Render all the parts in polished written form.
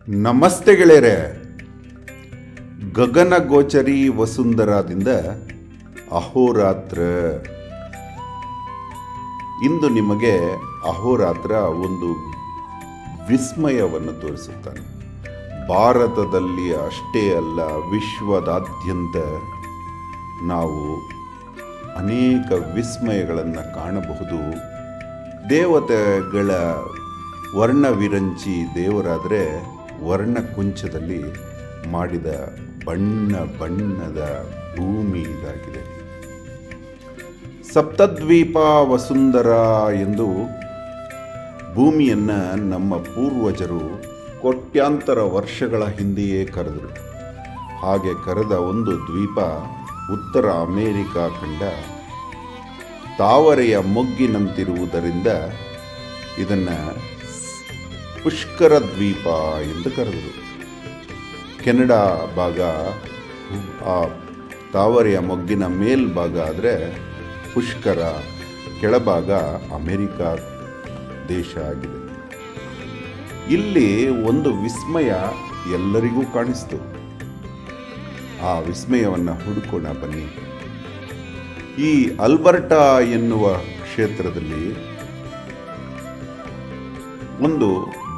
ನಮಸ್ತೆ ಗೆಳೆಯರೆ. ಗಗನಗೋಚರಿ ವಸುಂಧರಾದಿಂದ ಅಹೋರಾತ್ರ. ಇಂದು ನಿಮಗೆ ಅಹೋರಾತ್ರ ಒಂದು ವಿಸ್ಮಯವನ್ನು ತೋರಿಸುತ್ತಾನೆ. ಭಾರತದಲ್ಲಿ ಅಷ್ಟೇ ಅಲ್ಲ, ವಿಶ್ವದಾದ್ಯಂತ ನಾವು ಅನೇಕ ವಿಸ್ಮಯಗಳನ್ನು ಕಾಣಬಹುದು. ದೇವತೆಗಳ ವರ್ಣವಿರಂಚಿ ದೇವರಾದರೆ ವರ್ಣಕುಂಚದಲ್ಲಿ ಮಾಡಿದ ಬಣ್ಣ ಬಣ್ಣದ ಭೂಮಿ ಇದಾಗಿದೆ. ಸಪ್ತದ್ವೀಪ ವಸುಂಧರ ಎಂದು ಭೂಮಿಯನ್ನು ನಮ್ಮ ಪೂರ್ವಜರು ಕೋಟ್ಯಾಂತರ ವರ್ಷಗಳ ಹಿಂದೆಯೇ ಕರೆದರು. ಹಾಗೆ ಕರೆದ ಒಂದು ದ್ವೀಪ ಉತ್ತರ ಅಮೇರಿಕಾ ಖಂಡ. ತಾವರೆಯ ಮೊಗ್ಗಿನಂತಿರುವುದರಿಂದ ಇದನ್ನು ಪುಷ್ಕರ ದ್ವೀಪ ಎಂದು ಕರೆದರು. ಕೆನಡಾ ಭಾಗ ಆ ತಾವರೆಯ ಮೊಗ್ಗಿನ ಮೇಲ್ಭಾಗ ಆದರೆ ಪುಷ್ಕರ, ಕೆಳಭಾಗ ಅಮೇರಿಕಾ ದೇಶ ಆಗಿದೆ. ಇಲ್ಲಿ ಒಂದು ವಿಸ್ಮಯ ಎಲ್ಲರಿಗೂ ಕಾಣಿಸ್ತು. ಆ ವಿಸ್ಮಯವನ್ನು ಹುಡುಕೋಣ ಬನ್ನಿ. ಈ ಅಲ್ಬರ್ಟಾ ಎನ್ನುವ ಕ್ಷೇತ್ರದಲ್ಲಿ ಒಂದು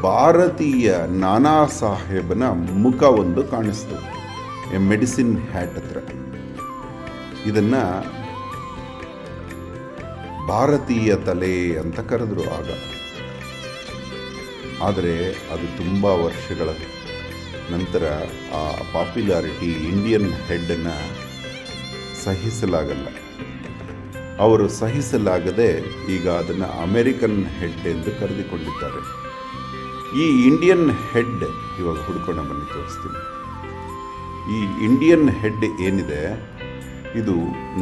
ಭಾರತೀಯ ನಾನಾ ಸಾಹೇಬನ ಮುಖ ಒಂದು ಕಾಣಿಸ್ತು. ಮೆಡಿಸಿನ್ ಹ್ಯಾಟ್ ಹತ್ರ. ಇದನ್ನ ಭಾರತೀಯ ತಲೆ ಅಂತ ಕರೆದ್ರು ಆಗ. ಆದರೆ ಅದು ತುಂಬ ವರ್ಷಗಳ ನಂತರ ಆ ಪಾಪ್ಯುಲಾರಿಟಿ ಇಂಡಿಯನ್ ಹೆಡ್ಡನ್ನು ಸಹಿಸಲಾಗಲ್ಲ. ಅವರು ಸಹಿಸಲಾಗದೆ ಈಗ ಅದನ್ನು ಅಮೆರಿಕನ್ ಹೆಡ್ ಎಂದು ಕರೆದುಕೊಂಡಿದ್ದಾರೆ. ಈ ಇಂಡಿಯನ್ ಹೆಡ್ ಇವಾಗ ಹುಡ್ಕೊಂಡು ಬನ್ನಿ ತೋರಿಸ್ತೀನಿ. ಈ ಇಂಡಿಯನ್ ಹೆಡ್ ಏನಿದೆ, ಇದು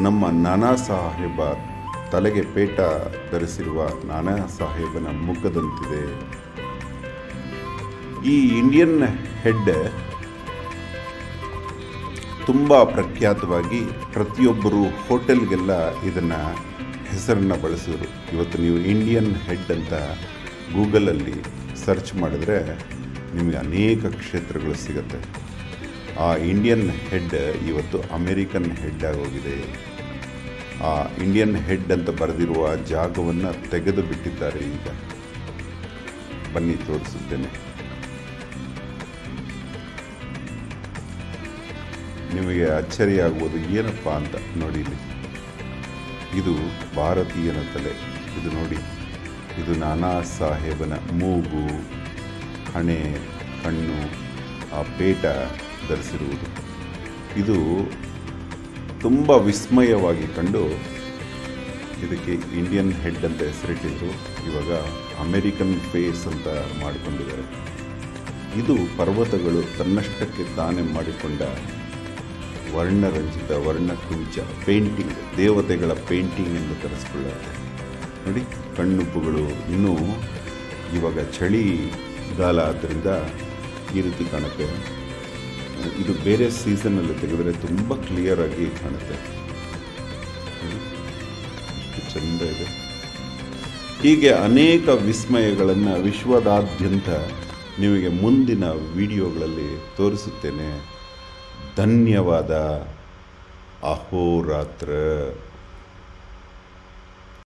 ನಮ್ಮ ನಾನಾ ಸಾಹೇಬ ತಲೆಗೆ ಪೇಟ ಧರಿಸಿರುವ ನಾನಾ ಸಾಹೇಬನ ಮುಖದಂತಿದೆ. ಈ ಇಂಡಿಯನ್ ಹೆಡ್ ತುಂಬ ಪ್ರಖ್ಯಾತವಾಗಿ ಪ್ರತಿಯೊಬ್ಬರು ಹೋಟೆಲ್ಗೆಲ್ಲ ಇದನ್ನು ಹೆಸರನ್ನು ಬಳಸಿದರು. ಇವತ್ತು ನೀವು ಇಂಡಿಯನ್ ಹೆಡ್ ಅಂತ ಗೂಗಲಲ್ಲಿ ಸರ್ಚ್ ಮಾಡಿದ್ರೆ ನಿಮಗೆ ಅನೇಕ ಕ್ಷೇತ್ರಗಳು ಸಿಗುತ್ತೆ. ಆ ಇಂಡಿಯನ್ ಹೆಡ್ ಇವತ್ತು ಅಮೇರಿಕನ್ ಹೆಡ್ ಆಗೋಗಿದೆ. ಆ ಇಂಡಿಯನ್ ಹೆಡ್ ಅಂತ ಬರೆದಿರುವ ಜಾಗವನ್ನು ತೆಗೆದು ಬಿಟ್ಟಿದ್ದಾರೆ. ಈಗ ಬನ್ನಿ ತೋರಿಸುತ್ತೇನೆ. ನಿಮಗೆ ಅಚ್ಚರಿಯಾಗುವುದು ಏನಪ್ಪ ಅಂತ ನೋಡಿ. ಇದು ಭಾರತೀಯನ ತಲೆ. ಇದು ನೋಡಿ, ಇದು ನಾನಾ ಸಾಹೇಬನ ಮೂಗು, ಹಣೆ, ಕಣ್ಣು, ಆ ಪೇಟ ಧರಿಸಿರುವುದು. ಇದು ತುಂಬ ವಿಸ್ಮಯವಾಗಿ ಕಂಡು ಇದಕ್ಕೆ ಇಂಡಿಯನ್ ಹೆಡ್ ಅಂತ ಹೆಸರಿಟ್ಟಿದ್ರು. ಇವಾಗ ಅಮೇರಿಕನ್ ಫೇಸ್ ಅಂತ ಮಾಡಿಕೊಂಡಿದ್ದಾರೆ. ಇದು ಪರ್ವತಗಳು ತನ್ನಷ್ಟಕ್ಕೆ ತಾನೇ ಮಾಡಿಕೊಂಡ ವರ್ಣರಂಜಿತ ವರ್ಣಕುಂಚ ಪೇಂಟಿಂಗ್, ದೇವತೆಗಳ ಪೇಂಟಿಂಗ್ ಎಂದು ಕರೆಸಿಕೊಳ್ಳುತ್ತೆ. ನೋಡಿ, ಕಣ್ಣುಪ್ಪುಗಳು. ಇನ್ನೂ ಇವಾಗ ಚಳಿಗಾಲ ಆದ್ದರಿಂದ ಈ ರೀತಿ ಕಾಣುತ್ತೆ. ಇದು ಬೇರೆ ಸೀಸನಲ್ಲಿ ತೆಗೆದರೆ ತುಂಬ ಕ್ಲಿಯರ್ ಆಗಿ ಕಾಣುತ್ತೆ. ಎಷ್ಟು ಚೆಂದ ಇದೆ. ಹೀಗೆ ಅನೇಕ ವಿಸ್ಮಯಗಳನ್ನು ವಿಶ್ವದಾದ್ಯಂತ ನಿಮಗೆ ಮುಂದಿನ ವಿಡಿಯೋಗಳಲ್ಲಿ ತೋರಿಸುತ್ತೇನೆ. ಧನ್ಯವಾದ. ಅಹೋರಾತ್ರ.